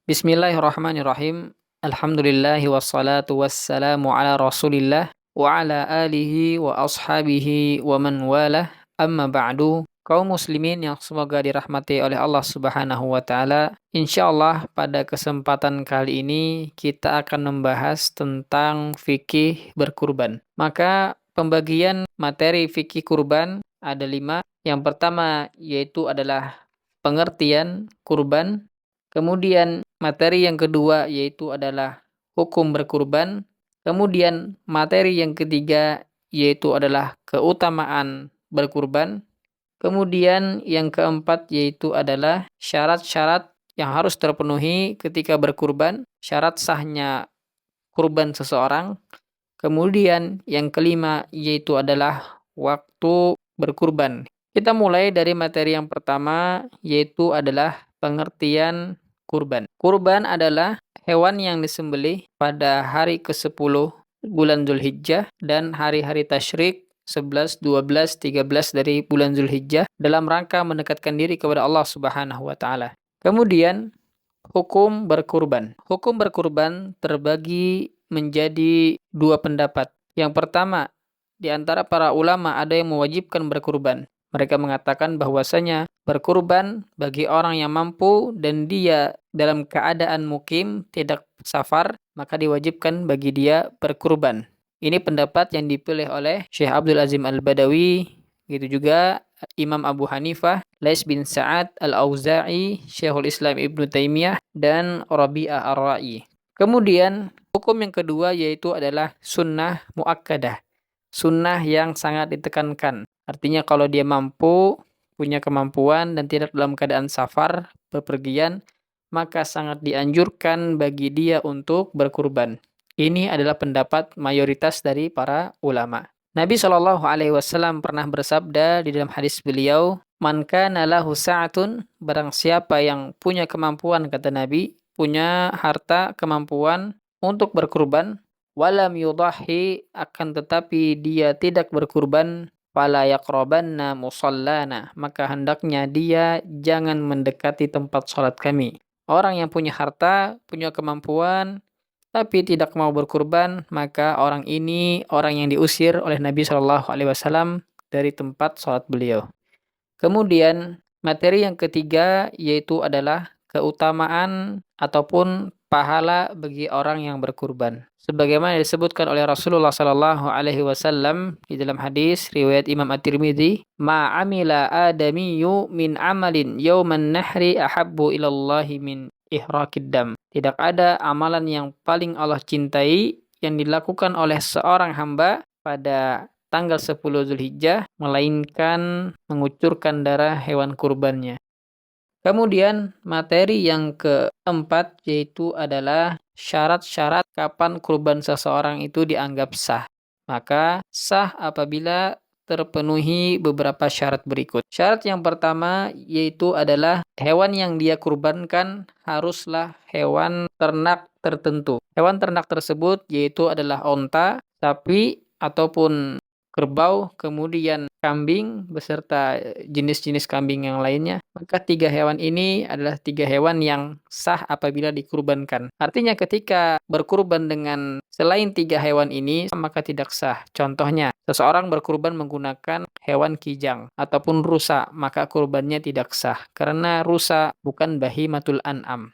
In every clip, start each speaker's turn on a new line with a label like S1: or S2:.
S1: Bismillahirrahmanirrahim. Alhamdulillahi wassalatu wassalamu ala Rasulillah wa ala alihi wa ashabihi wa man walah. Amma ba'du. Kaum muslimin yang semoga dirahmati oleh Allah Subhanahu wa taala. Insyaallah pada kesempatan kali ini kita akan membahas tentang fikih berkurban. Maka pembagian materi fikih kurban ada 5. Yang pertama yaitu adalah pengertian kurban. Kemudian materi yang kedua yaitu adalah hukum berkurban. Kemudian materi yang ketiga yaitu adalah keutamaan berkurban. Kemudian yang keempat yaitu adalah syarat-syarat yang harus terpenuhi ketika berkurban, syarat sahnya kurban seseorang. Kemudian yang kelima yaitu adalah waktu berkurban. Kita mulai dari materi yang pertama yaitu adalah pengertian kurban. Kurban adalah hewan yang disembelih pada hari ke-10 bulan Zulhijjah dan hari-hari tasyrik 11, 12, 13 dari bulan Zulhijjah dalam rangka mendekatkan diri kepada Allah Subhanahu wa taala. Kemudian hukum berkurban. Hukum berkurban terbagi menjadi 2 pendapat. Yang pertama, di antara para ulama ada yang mewajibkan berkurban. Mereka mengatakan bahwasanya berkurban bagi orang yang mampu dan dia dalam keadaan mukim, tidak safar, maka diwajibkan bagi dia berkurban. Ini pendapat yang dipilih oleh Syekh Abdul Azim Al-Badawi, gitu juga Imam Abu Hanifah, Lais bin Sa'ad Al-Auza'i, Syekhul Islam Ibnu Taimiyah, dan Rabi'ah Ar-Ra'i. Kemudian hukum yang kedua yaitu adalah sunnah muakkadah. Sunnah yang sangat ditekankan. Artinya kalau dia mampu, punya kemampuan dan tidak dalam keadaan safar, bepergian, maka sangat dianjurkan bagi dia untuk berkurban. Ini adalah pendapat mayoritas dari para ulama. Nabi Shallallahu Alaihi Wasallam pernah bersabda di dalam hadis beliau, "Man kana lahu sa'atun," barang siapa yang punya kemampuan, kata Nabi, punya harta, kemampuan untuk berkurban, walam yudahi, akan tetapi dia tidak berkurban, fala yaqrabanna musallana, maka hendaknya dia jangan mendekati tempat sholat kami. Orang yang punya harta, punya kemampuan, tapi tidak mau berkurban, maka orang ini orang yang diusir oleh Nabi Shallallahu Alaihi Wasallam dari tempat sholat beliau. Kemudian materi yang ketiga yaitu adalah keutamaan ataupun pahala bagi orang yang berkurban. Sebagaimana disebutkan oleh Rasulullah Sallallahu Alaihi Wasallam di dalam hadis riwayat Imam At-Tirmidzi, "Ma amila adamiyyu min amalin yauman nahri ahabbu ilallahi min ihraqid dam." Tidak ada amalan yang paling Allah cintai yang dilakukan oleh seorang hamba pada tanggal 10 Zulhijjah, melainkan mengucurkan darah hewan kurbannya. Kemudian materi yang keempat yaitu adalah syarat-syarat kapan kurban seseorang itu dianggap sah. Maka sah apabila terpenuhi beberapa syarat berikut. Syarat yang pertama yaitu adalah hewan yang dia kurbankan haruslah hewan ternak tertentu. Hewan ternak tersebut yaitu adalah onta, sapi, ataupun kerbau, kemudian kambing beserta jenis-jenis kambing yang lainnya. Maka 3 hewan ini adalah 3 hewan yang sah apabila dikurbankan. Artinya ketika berkurban dengan selain 3 hewan ini, maka tidak sah. Contohnya, seseorang berkurban menggunakan hewan kijang ataupun rusa, maka kurbannya tidak sah. Karena rusa bukan bahimatul an'am.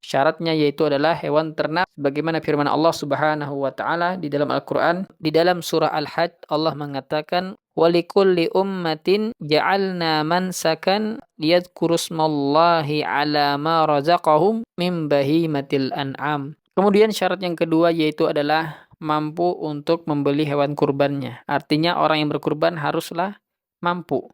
S1: Syaratnya yaitu adalah hewan ternak bagaimana firman Allah Subhanahu wa taala di dalam Al-Qur'an. Di dalam surah Al-Hajj Allah mengatakan, "Walikulli ummatin ja'alna mansakan liyadhkurusmallahi 'ala ma razaqahum min bahimatil an'am." Kemudian syarat yang kedua yaitu adalah mampu untuk membeli hewan kurbannya. Artinya orang yang berkurban haruslah mampu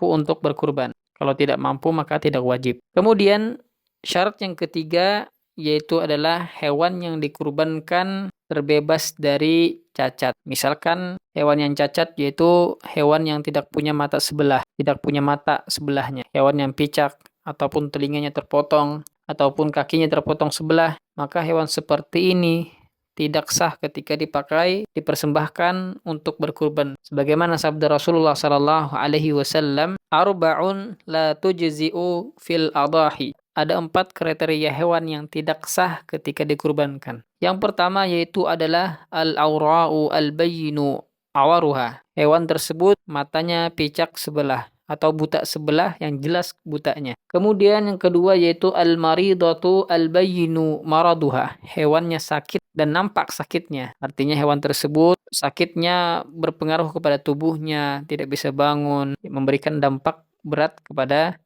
S1: untuk berkurban. Kalau tidak mampu maka tidak wajib. Kemudian syarat yang ketiga yaitu adalah hewan yang dikurbankan terbebas dari cacat. Misalkan hewan yang cacat yaitu hewan yang tidak punya mata sebelah, tidak punya mata sebelahnya. Hewan yang picak ataupun telinganya terpotong ataupun kakinya terpotong sebelah, maka hewan seperti ini tidak sah ketika dipersembahkan untuk berkurban. Sebagaimana sabda Rasulullah sallallahu alaihi wasallam, "Arba'un la tujzi'u fil adahi." Ada 4 kriteria hewan yang tidak sah ketika dikurbankan. Yang pertama yaitu adalah al-aura'u al-bayyinu awaruha. Hewan tersebut matanya picak sebelah atau buta sebelah yang jelas butanya. Kemudian yang kedua yaitu al-maridatu al-bayyinu maraduha. Hewannya sakit dan nampak sakitnya. Artinya hewan tersebut sakitnya berpengaruh kepada tubuhnya, tidak bisa bangun, memberikan dampak berat kepada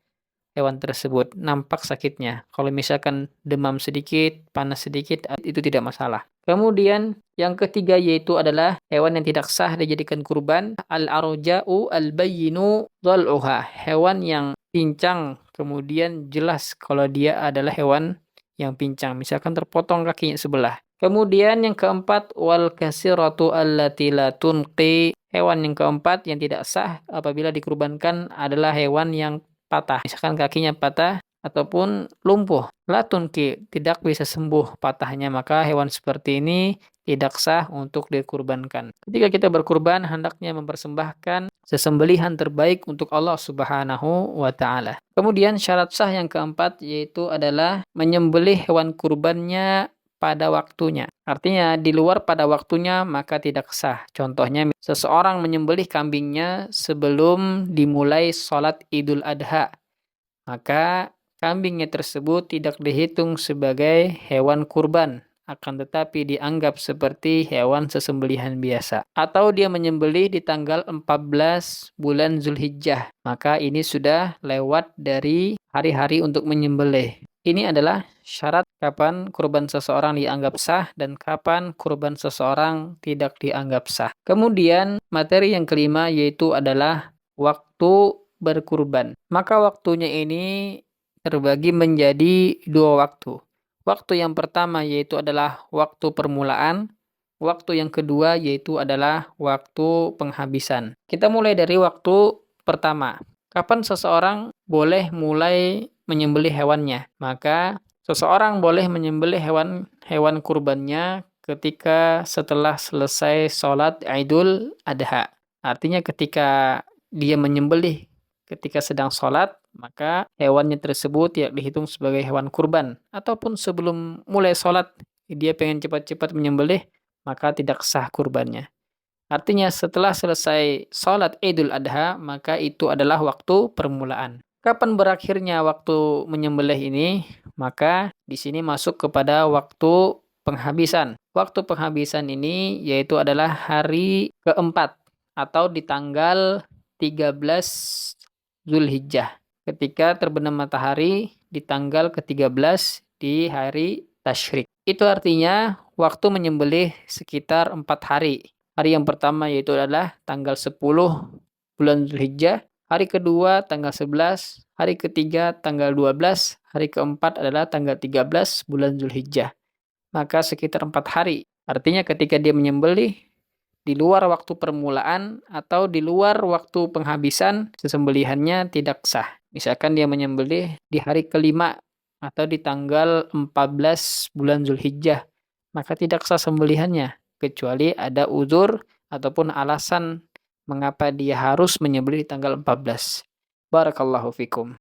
S1: hewan tersebut, nampak sakitnya. Kalau misalkan demam sedikit, panas sedikit, itu tidak masalah. Kemudian yang ketiga yaitu adalah hewan yang tidak sah dijadikan kurban, al-arja'u al-bayyinu dhal'uha. Hewan yang pincang, kemudian jelas kalau dia adalah hewan yang pincang, misalkan terpotong kakinya sebelah. Kemudian yang keempat, wal kasiratu allati la tunqi. Hewan yang keempat yang tidak sah apabila dikurbankan adalah hewan yang patah. Misalkan kakinya patah ataupun lumpuh. La tunqi, tidak bisa sembuh patahnya, maka hewan seperti ini tidak sah untuk dikurbankan. Ketika kita berkurban, hendaknya mempersembahkan sesembelihan terbaik untuk Allah Subhanahu wa taala. Kemudian syarat sah yang keempat yaitu adalah menyembelih hewan kurbannya pada waktunya. Artinya di luar pada waktunya maka tidak sah. Contohnya seseorang menyembelih kambingnya sebelum dimulai sholat Idul Adha. Maka kambingnya tersebut tidak dihitung sebagai hewan kurban, akan tetapi dianggap seperti hewan sesembelihan biasa. Atau dia menyembelih di tanggal 14 bulan Zulhijjah, maka ini sudah lewat dari hari-hari untuk menyembelih. Ini adalah syarat kapan kurban seseorang dianggap sah dan kapan kurban seseorang tidak dianggap sah. Kemudian materi yang kelima yaitu adalah waktu berkurban. Maka waktunya ini terbagi menjadi 2 waktu. Waktu yang pertama yaitu adalah waktu permulaan. Waktu yang kedua yaitu adalah waktu penghabisan. Kita mulai dari waktu pertama. Kapan seseorang boleh mulai menyembelih hewannya? Maka seseorang boleh menyembelih hewan kurbannya ketika setelah selesai sholat Idul Adha. Artinya ketika dia menyembelih ketika sedang sholat, maka hewannya tersebut tidak dihitung sebagai hewan kurban. Ataupun sebelum mulai sholat, dia pengen cepat-cepat menyembelih, maka tidak sah kurbannya. Artinya setelah selesai sholat Idul Adha, maka itu adalah waktu permulaan. Kapan berakhirnya waktu menyembelih ini? Maka di sini masuk kepada waktu penghabisan. Waktu penghabisan ini yaitu adalah hari keempat atau di tanggal 13 Zulhijjah. Ketika terbenam matahari di tanggal ke-13 di hari Tasyrik. Itu artinya waktu menyembelih sekitar 4 hari. Hari yang pertama yaitu adalah tanggal 10 bulan Zulhijjah. Hari kedua tanggal 11. Hari ketiga tanggal 12. Hari keempat adalah tanggal 13 bulan Zulhijjah. Maka sekitar 4 hari. Artinya ketika dia menyembelih di luar waktu permulaan atau di luar waktu penghabisan, sesembelihannya tidak sah. Misalkan dia menyembelih di hari kelima atau di tanggal 14 bulan Zulhijjah, maka tidak sah sembelihannya, kecuali ada uzur ataupun alasan mengapa dia harus menyembelih di tanggal 14. Barakallahu fikum.